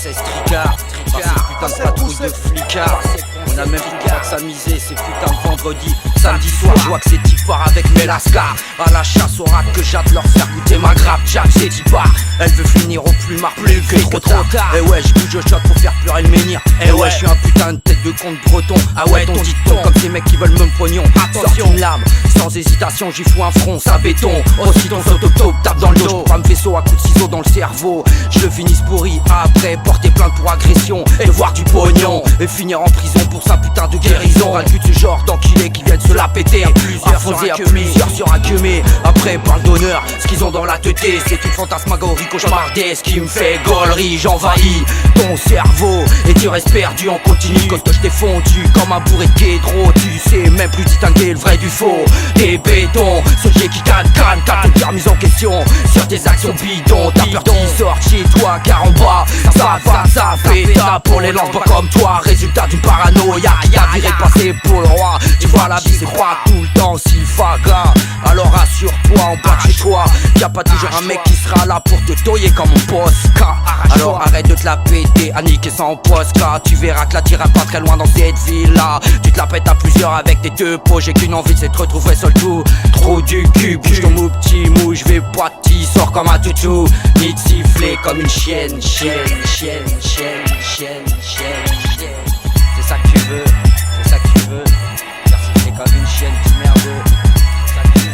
16 tricards, par ces putains de patrouilles de flicards. On a même plus le droit de s'amuser, ces putains de vendredi. Samedi soir, je vois que c'est types part avec mes lascars. À la chasse aux rats que j'hâte leur faire goûter ma grappe. Jack, c'est dit pas, elle veut finir au plus marre, plus que trop tard. Eh ouais, je bouge au shot pour faire pleurer le menhir. Eh ouais, je suis un putain de tête de compte breton. Ah ouais, ton dicton, comme ces mecs qui veulent me pognon. Attention, une lame, sans hésitation, j'y fous un front, ça béton. Aussitôt s'auto tape dans le dos, j'prends un vaisseau à coups de ciseaux dans le cerveau. Je finis pourri après, porter plainte pour agression et voir du pognon. Et finir en prison pour sa putain de guérison. Un but de ce genre d'enculés qui viennent se la péter. À plusieurs sur un queumé. Après parle d'honneur, ce qu'ils ont dans la tête c'est une fantasmagorie cauchemardesque qui me fait gaulerie. J'envahis ton cerveau et tu restes perdu en continu. Quand je t'ai fondu comme un bourré de guédro, tu sais même plus distinguer le vrai du faux. Des bétons, ce jet qui canne, t'as ton cœur mis en question sur tes actions bidons. T'as peur qui sort chez toi car en bas ça fait ta pour les lances comme toi. Résultat d'une paranoïa, y'a viré passer pour le roi. Tu vois la vie c'est croix tout le temps si faga. Alors rassure-toi en bas de chez toi, y'a pas toujours un mec qui sera là pour te toyer comme mon Posca. Alors arrête de te la péter, à niquer sans Posca. Tu verras que la tire pas très loin dans cette ville là. Tu te la pètes à plusieurs avec tes deux pots. J'ai qu'une envie c'est de te retrouver seul tout. Trop du cul, bouge ton mou petit mou. Je vais pas t'y sors comme un toutou. Ni de siffler comme une chienne. C'est ça que tu veux, c'est ça que tu veux. Faire siffler comme une chienne, petit merdeux. C'est ça que tu veux.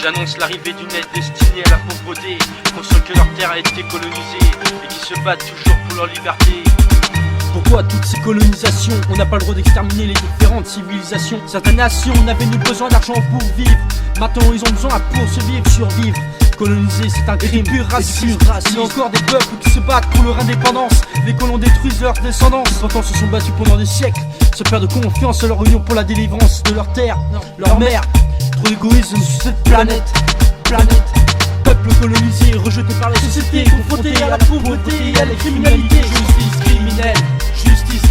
J'annonce l'arrivée d'une aide destinée à la pauvreté, conscients que leur terre a été colonisée et qui se battent toujours pour leur liberté. Pourquoi toutes ces colonisations? On n'a pas le droit d'exterminer les différentes civilisations. Certaines nations n'avaient ni besoin d'argent pour vivre. Maintenant ils ont besoin pour survivre. Coloniser c'est un crime pur racisme. Il y a encore des peuples qui se battent pour leur indépendance. Les colons détruisent leur descendance. Pourtant se sont battus pendant des siècles, se perdent de confiance en leur union pour la délivrance de leur terre, leur mère. Trop d'égoïsme sur cette planète. Peuple colonisé, rejeté par la société, confronté à la pauvreté et à la criminalité. Justice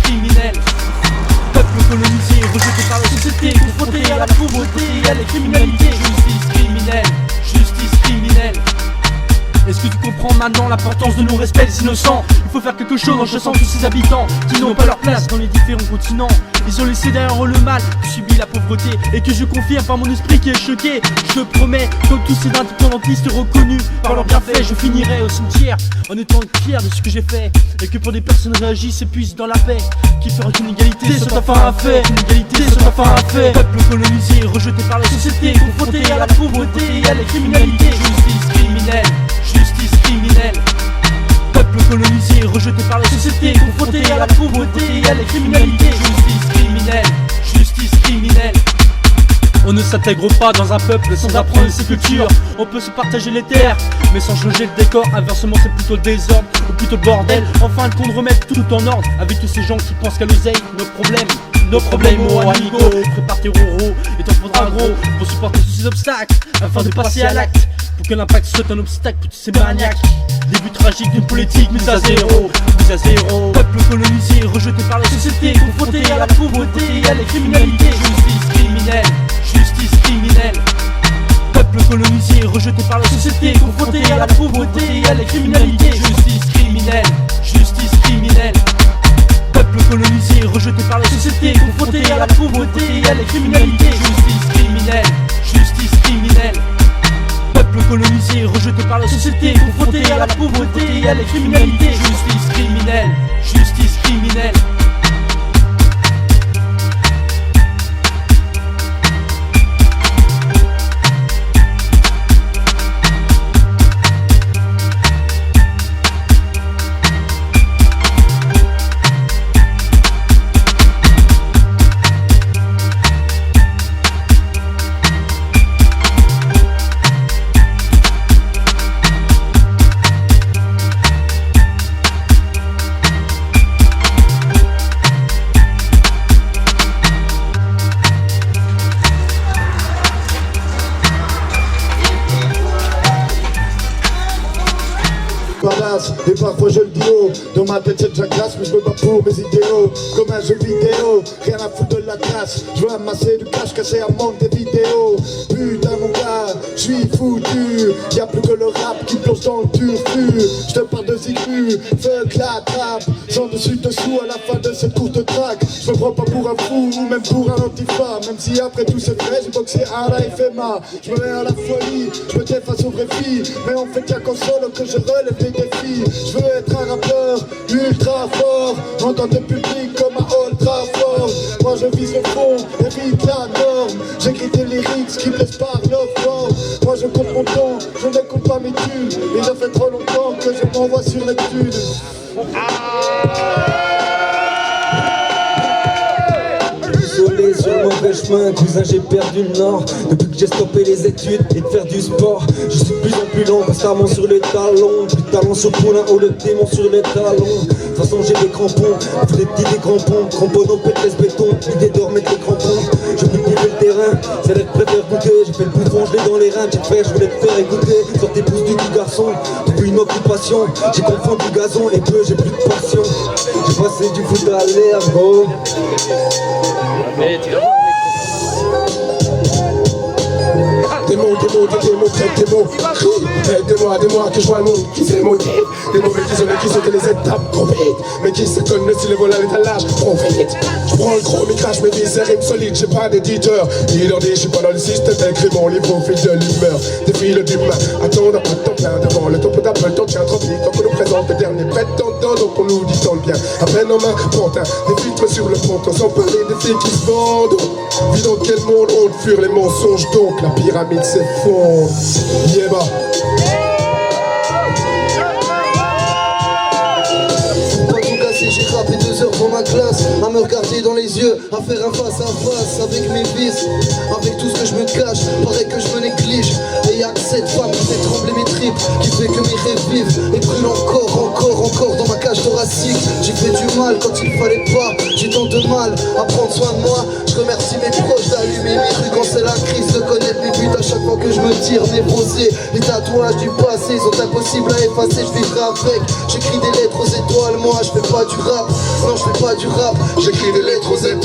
criminelle. Peuple colonisé, rejeté par la société, confronté à la pauvreté et à la criminalité. Justice criminelle. Est-ce que tu comprends maintenant l'importance de nos respects des innocents? Il faut faire quelque chose en chassant tous ces habitants qui n'ont pas leur place dans les différents continents. Ils ont laissé derrière eux le mal, subi la pauvreté, et que je confirme par mon esprit qui est choqué. Je promets, comme tous ces indépendantistes reconnus par leurs bienfaits, je finirai au cimetière en étant fier de ce que j'ai fait. Et que pour des personnes réagissent et puissent dans la paix, qui fera qu'une égalité soit enfin un fait. Peuple colonisé, rejeté par la société, confronté à la pauvreté et à la criminalité. Justice criminelle. Peuple colonisé, rejeté par la société, confronté à la pauvreté et à la criminalité. Justice criminelle. On ne s'intègre pas dans un peuple sans apprendre ses cultures. On peut se partager les terres, mais sans changer le décor. Inversement c'est plutôt le désordre, ou plutôt le bordel. Enfin qu'on remettre tout en ordre, avec tous ces gens qui pensent qu'à l'oseille. Nos problèmes, oh amigo. Prépare tes rouleaux et t'en faudra gros pour supporter tous ces obstacles, afin de passer à l'acte. Pour que l'impact soit un obstacle pour tous ces maniaques. Début tragique d'une politique mise à zéro. Peuple colonisé, rejeté par la société, confronté à la pauvreté et à la criminalité. Justice criminelle. Peuple colonisé, rejeté par la société, confronté à la pauvreté et à la criminalité. Justice criminelle. Peuple colonisé, rejeté par la société, confronté à la pauvreté et à la criminalité. Justice criminelle. Peuple colonisé, rejeté par la société, confronté à la pauvreté et à la criminalité. Justice criminelle. et parfois je le dis haut. Dans ma tête c'est déjà classe, mais je me bats pour mes idéaux. Comme un jeu vidéo, rien à foutre de la classe. Je veux amasser du cash caché à manque des vidéos. Putain mon gars, je suis foutu. Y'a plus que le rap qui plonge dans le turfu. Je te parle de Ziku, fuck la trappe. Sans dessus dessous à la fin de cette courte track. Je me prends pas pour un fou ou même pour un antifa. Même si après tout c'est vrai, j'ai boxé à la FMA. Je me mets à la folie, je me tais face aux vraies filles. Mais on fait qu'un console que je relève des défis. Je veux être un rappeur ultra fort, entendre le public comme un ultra fort. Moi je vise le fond, évite la norme. J'écris des lyrics qui blessent par leur forme. Moi je compte mon temps, je ne compte pas mes thunes. Il a fait trop longtemps que je m'envoie sur Neptune. Désolé sur le mauvais chemin, cousin j'ai perdu le nord. Depuis que j'ai stoppé les études et de faire du sport, je suis de plus en plus lent, constamment sur les talons. Plus de talons sur le poulain ou le démon sur les talons. De toute façon j'ai des crampons, des petits des crampons. Crampons au pétresse béton, l'idée de remettre les crampons. Je veux plus bouffer le terrain, c'est là que je préfère goûter. J'ai fait le bouffon, je l'ai dans les reins, j'ai fait, je voulais te faire écouter. Sur tes pouces du petit garçon, depuis une occupation. J'ai confondu du gazon et peu, j'ai plus de passion. J'ai passé du foot à l'air, gros. Des mots, aidez-moi que je vois le monde qui s'est motivé. Des mauvais qui sautent les étapes trop vite, mais qui se connent si les volent à l'étalage trop vite. Je prends le gros, mais crache mes vis et rimes solides, j'ai pas d'éditeur. Il leur dit, je suis pas dans le système, d'écrit mon livre au fil de l'humeur. Défile d'humain, attends un peu de temps plein devant le top d'Apple, tant tient trop vite, tant qu'on nous présente le dernier prétendant, donc on nous dit tant bien. À peine en main, pantin, des filtres sur le fronton, sans parler des filles qui se vendent. Vis dans quel monde on fuir les mensonges, donc la pyramide s'effondre. Yeah, bah. J'ai rappé 2 heures dans ma classe, à me regarder dans les yeux, à faire un face à face avec mes vices, avec tout ce que je me cache, paraît que je me néglige. Et y'a que cette femme qui fait trembler mes tripes, qui fait que mes rêves vivent et brûlent encore dans ma cage thoracique. J'ai fait du mal quand il fallait pas, j'ai tant de mal à prendre soin de moi. Je remercie mes proches d'allumer mes rues quand c'est la crise, de connaître mes buts à chaque fois que je me tire névrosé. Les tatouages du passé sont impossibles à effacer, je vivrai avec. J'écris des lettres aux étoiles, moi je fais pas du rap, non je fais pas du rap. J'écris des lettres aux étoiles.